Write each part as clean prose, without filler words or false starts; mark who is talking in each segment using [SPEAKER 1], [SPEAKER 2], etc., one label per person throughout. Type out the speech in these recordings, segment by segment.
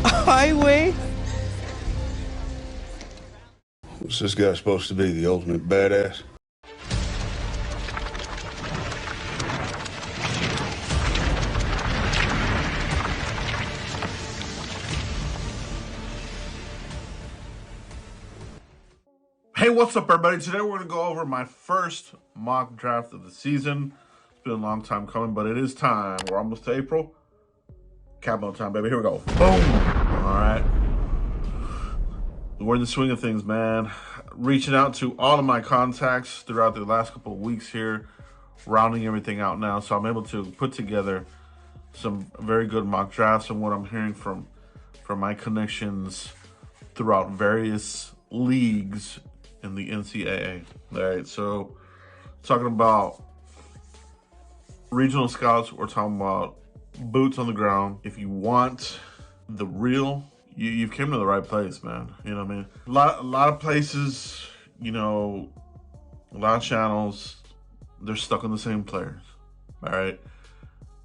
[SPEAKER 1] Highway?
[SPEAKER 2] What's this guy supposed to be, the ultimate badass?
[SPEAKER 3] Hey, what's up, everybody? Today we're going to go over my first mock draft of the season. It's been a long time coming, but it is time. We're almost to April. Countdown time, baby. Here we go. Boom. All right. We're in the swing of things, man. Reaching out to all of my contacts throughout the last couple of weeks here, rounding everything out now. So I'm able to put together some very good mock drafts and what I'm hearing from my connections throughout various leagues in the NCAA. All right, so talking about regional scouts, we're talking about boots on the ground. If you want the real, you've came to the right place, man. You know what I mean? A lot of places, you know, a lot of channels, they're stuck on the same players. All right.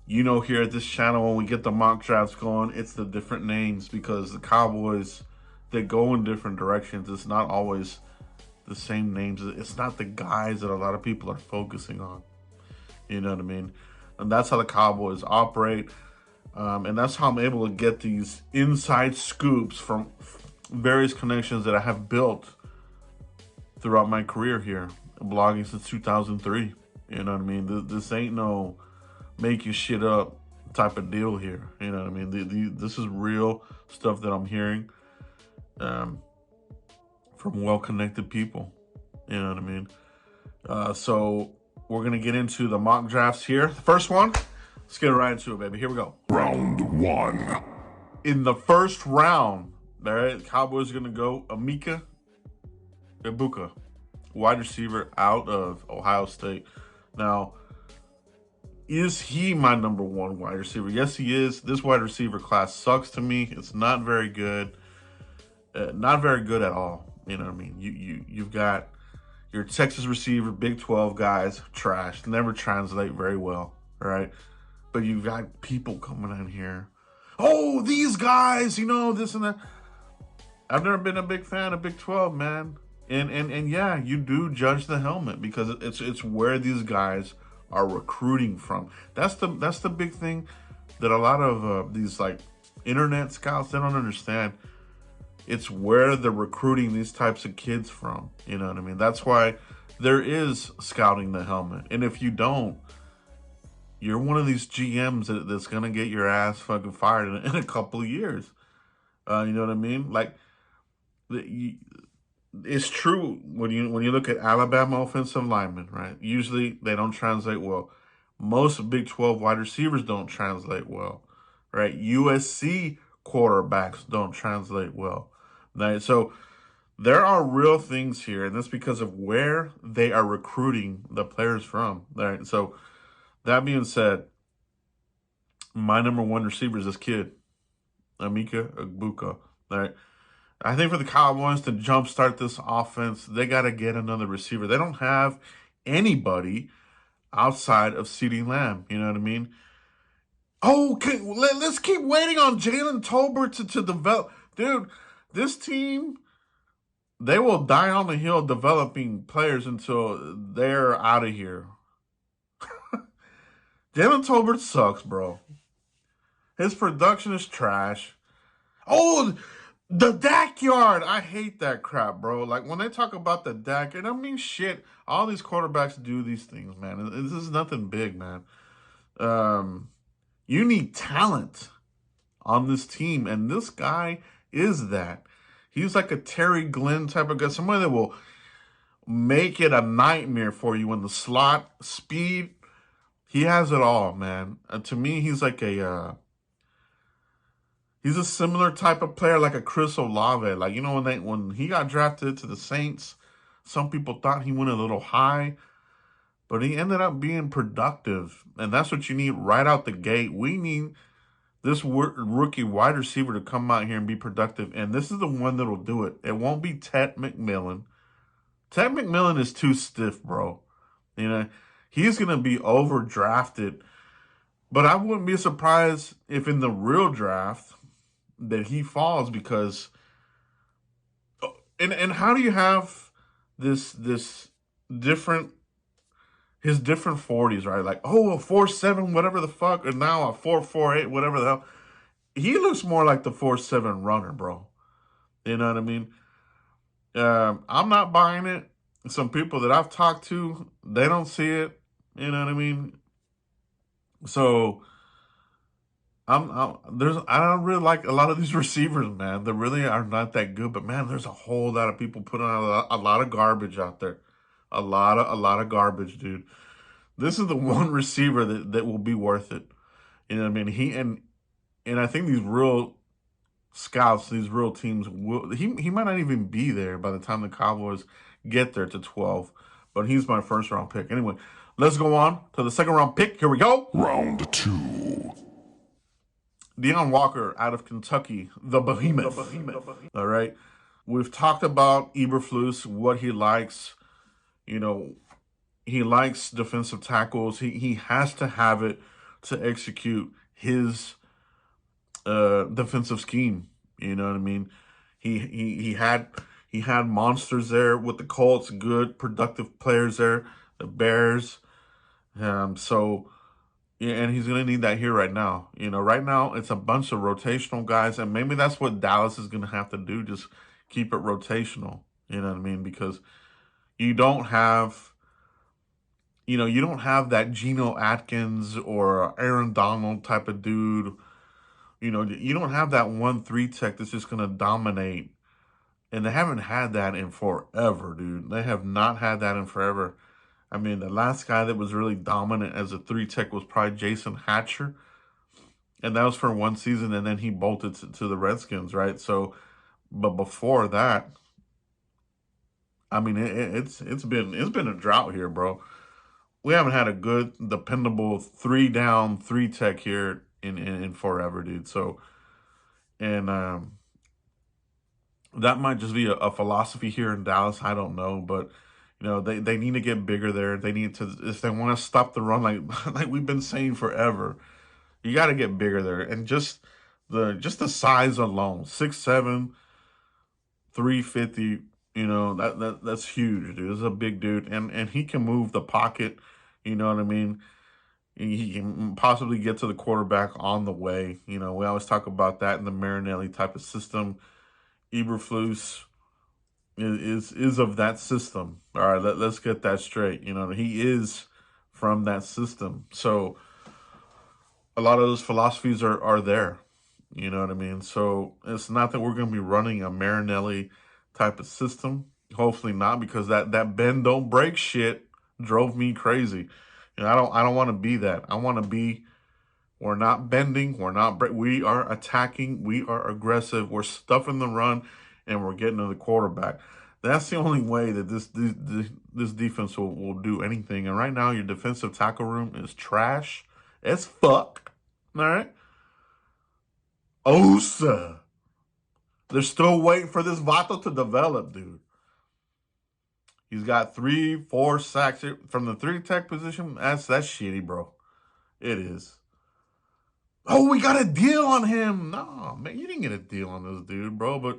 [SPEAKER 3] You know, here at this channel, when we get the mock drafts going, it's the different names because the Cowboys, they go in different directions. It's not always the same names. It's not the guys that a lot of people are focusing on. You know what I mean? And that's how the Cowboys operate. And that's how I'm able to get these inside scoops from various connections that I have built throughout my career here, blogging since 2003. You know what I mean? This ain't no making shit up type of deal here. You know what I mean? This is real stuff that I'm hearing from well-connected people. You know what I mean? So we're going to get into the mock drafts here. The first one, let's get right into it, baby. Here we go.
[SPEAKER 4] Round one.
[SPEAKER 3] In the first round, all right, Cowboys are going to go Emeka Egbuka, wide receiver out of Ohio State. Now, is he my number one wide receiver? Yes, he is. This wide receiver class sucks to me. It's not very good. Not very good at all. You know what I mean? You've got your Texas receiver, Big 12 guys, trash, never translate very well, right? But you've got people coming in here. Oh, these guys, you know, this and that. I've never been a big fan of Big 12, man. And yeah, you do judge the helmet because it's where these guys are recruiting from. That's the big thing that a lot of these like internet scouts, they don't understand. It's where they're recruiting these types of kids from. You know what I mean? That's why there is scouting the helmet. And if you don't, you're one of these GMs that's going to get your ass fucking fired in a couple of years. You know what I mean? Like, it's true when you look at Alabama offensive linemen, right? Usually they don't translate well. Most Big 12 wide receivers don't translate well, right? USC quarterbacks don't translate well. Right? So there are real things here, and that's because of where they are recruiting the players from. Right? So that being said, my number one receiver is this kid, Emeka Egbuka. Right? I think for the Cowboys to jumpstart this offense, they got to get another receiver. They don't have anybody outside of CeeDee Lamb. You know what I mean? Oh, let's keep waiting on Jalen Tolbert to develop. Dude, this team, they will die on the hill developing players until they're out of here. Jalen Tolbert sucks, bro. His production is trash. Oh, the Dak yard. I hate that crap, bro. Like, when they talk about the Dak, and I mean, shit, all these quarterbacks do these things, man. This is nothing big, man. You need talent on this team, and this guy is that. He's like a Terry Glenn type of guy, somebody that will make it a nightmare for you in the slot, speed. He has it all, man. To me, he's like he's a similar type of player, like a Chris Olave. Like, you know, when he got drafted to the Saints, some people thought he went a little high, but he ended up being productive, and that's what you need right out the gate. We need this rookie wide receiver to come out here and be productive, and this is the one that'll do it. It won't be Ted McMillan. Ted McMillan is too stiff, bro. You know, he's going to be overdrafted But I wouldn't be surprised if in the real draft that he falls because and how do you have this different his different 40s, right? Like, oh, a 4.7, whatever the fuck, and now a 4.48, whatever the hell. He looks more like the 4.7 runner, bro. You know what I mean? I'm not buying it. Some people that I've talked to, they don't see it. You know what I mean? So I don't really like a lot of these receivers, man. They really are not that good. But man, there's a whole lot of people putting out a lot of garbage out there. A lot of garbage, dude. This is the one receiver that will be worth it. You know what I mean? And I think these real scouts, these real teams will he might not even be there by the time the Cowboys get there to 12. But he's my first round pick. Anyway, let's go on to the second round pick. Here we go.
[SPEAKER 4] Round 2.
[SPEAKER 3] Deion Walker out of Kentucky, the behemoth. All right. We've talked about Eberflus, what he likes. You know, he likes defensive tackles. He has to have it to execute his defensive scheme. You know what I mean? He had monsters there with the Colts, good productive players there, the Bears. So yeah, and he's gonna need that here right now. You know, right now it's a bunch of rotational guys, and maybe that's what Dallas is gonna have to do. Just keep it rotational. You know what I mean? Because you don't have you don't have that Geno Atkins or Aaron Donald type of dude. You don't have that 1-3 tech that's just going to dominate. And they haven't had that in forever, dude. They have not had that in forever. I mean, the last guy that was really dominant as a 3 tech was probably Jason Hatcher. And that was for one season, and then he bolted to the Redskins, right? So, but before that, I mean, it's been a drought here, bro. We haven't had a good, dependable 3-down, 3 tech here in forever, dude. So, and that might just be a philosophy here in Dallas. I don't know, but they need to get bigger there. They need to, if they want to stop the run, like we've been saying forever. You got to get bigger there, and just the size alone, 6'7", 350. That's huge, dude. This is a big dude, and he can move the pocket. You know what I mean? He can possibly get to the quarterback on the way. We always talk about that in the Marinelli type of system. Eberflus is of that system. All right, let's get that straight. He is from that system. So a lot of those philosophies are there. You know what I mean? So it's not that we're going to be running a Marinelli type of system. Hopefully not, because that bend don't break shit drove me crazy. I don't want to be that. I want to be, we're not bending, we are attacking, we are aggressive, we're stuffing the run, and we're getting to the quarterback. That's the only way that this defense will do anything. And right now, your defensive tackle room is trash as fuck. All right? Osa. They're still waiting for this Vato to develop, dude. He's got 3-4 sacks from the 3 tech position. That's shitty, bro. It is. Oh, we got a deal on him. No, man, you didn't get a deal on this dude, bro. But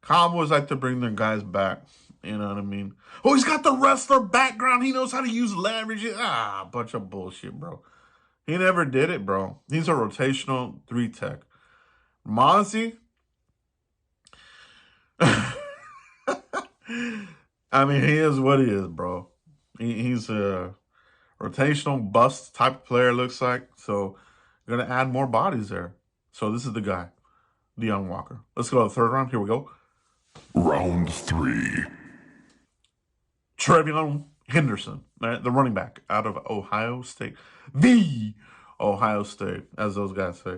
[SPEAKER 3] Cowboys like to bring their guys back. You know what I mean? Oh, he's got the wrestler background. He knows how to use leverage. Bunch of bullshit, bro. He never did it, bro. He's a rotational 3 tech. Mozzie. I mean, he is what he is, bro. He's a rotational bust type of player, looks like. So, you're going to add more bodies there. So, this is the guy, Deion Walker. Let's go to the third round. Here we go.
[SPEAKER 4] Round 3.
[SPEAKER 3] Trevion Henderson, the running back out of Ohio State. The Ohio State, as those guys say.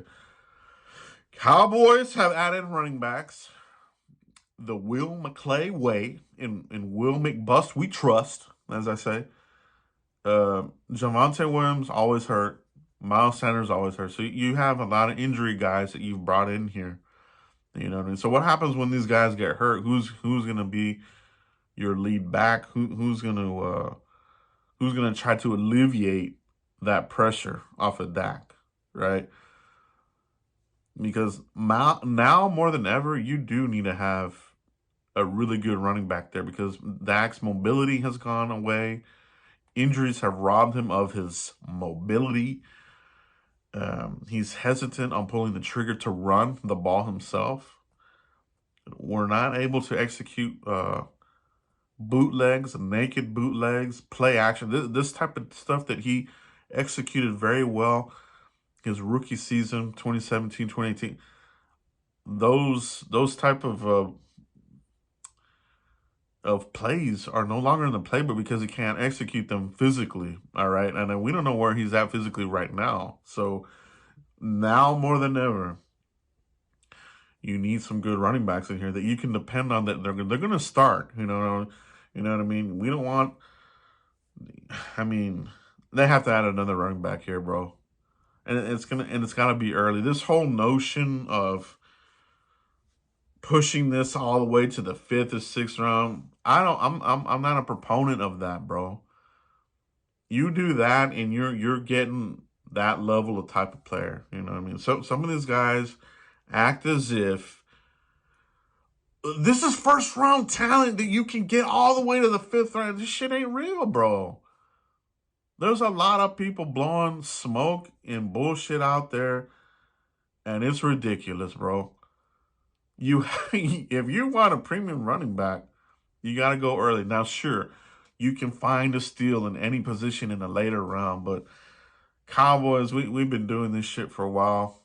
[SPEAKER 3] Cowboys have added running backs the Will McClay way. In Will McBust, we trust, as I say. Javonte Williams always hurt. Miles Sanders always hurt. So you have a lot of injury guys that you've brought in here. You know what I mean? So what happens when these guys get hurt? Who's going to be your lead back? Who's going to try to alleviate that pressure off of Dak? right? Because now more than ever, you do need to have a really good running back there because Dak's mobility has gone away. Injuries have robbed him of his mobility. He's hesitant on pulling the trigger to run the ball himself. We're not able to execute bootlegs, naked bootlegs, play action. This type of stuff that he executed very well his rookie season, 2017, 2018. Those type of plays are no longer in the playbook because he can't execute them physically. All right. And then we don't know where he's at physically right now. So now more than ever, you need some good running backs in here that you can depend on that they're going to start. You know what I mean? We don't want. I mean, they have to add another running back here, bro. And it's gotta be early. This whole notion of pushing this all the way to the 5th or 6th round, I'm not a proponent of that, bro. You do that and you're getting that level of type of player. You know what I mean? So some of these guys act as if this is first round talent that you can get all the way to the 5th round. This shit ain't real, bro. There's a lot of people blowing smoke and bullshit out there, and it's ridiculous, bro. If you want a premium running back, you got to go early. Now, sure, you can find a steal in any position in a later round, but Cowboys, we've been doing this shit for a while.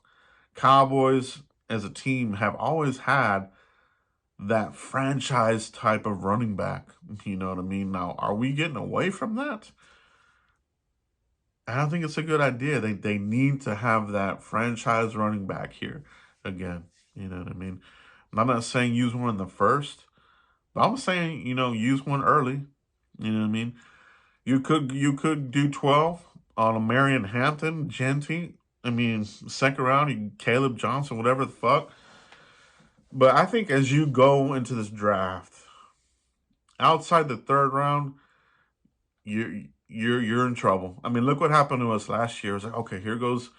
[SPEAKER 3] Cowboys, as a team, have always had that franchise type of running back. You know what I mean? Now, are we getting away from that? I don't think it's a good idea. They need to have that franchise running back here again. You know what I mean? I'm not saying use one in the first, but I'm saying, use one early. You know what I mean? You could do 12 on a Marion Hampton, Genty. I mean, second round, Caleb Johnson, whatever the fuck. But I think as you go into this draft, outside the 3rd round, you're in trouble. I mean, look what happened to us last year. It's like, okay, here goes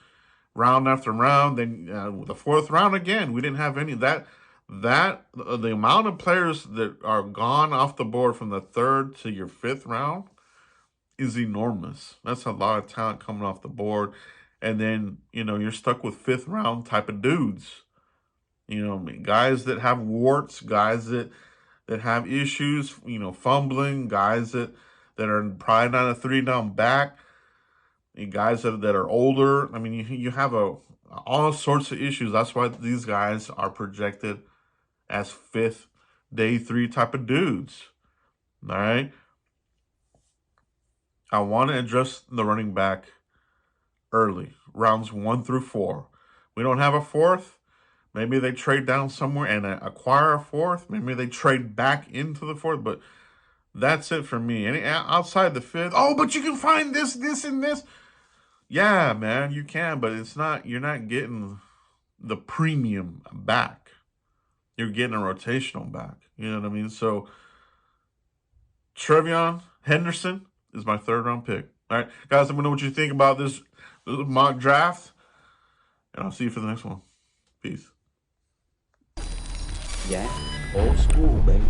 [SPEAKER 3] round after round. Then the 4th round again, we didn't have any of that. The amount of players that are gone off the board from the 3rd to your 5th round is enormous. That's a lot of talent coming off the board. And then, you're stuck with 5th round type of dudes. Guys that have warts, guys that have issues, fumbling, guys that are probably not a 3-down back, guys that are older. I mean, you have all sorts of issues. That's why these guys are projected as 5th, day 3 type of dudes. All right? I want to address the running back early, rounds 1 through 4. We don't have a 4th. Maybe they trade down somewhere and acquire a 4th. Maybe they trade back into the 4th, but that's it for me. And outside the 5th, but you can find this, and this. Yeah, man, you can, but you're not getting the premium back. You're getting a rotational back. You know what I mean? So, Trevion Henderson is my 3rd round pick. All right, guys, let me know what you think about this mock draft, and I'll see you for the next one. Peace.
[SPEAKER 1] Yeah, old school, baby.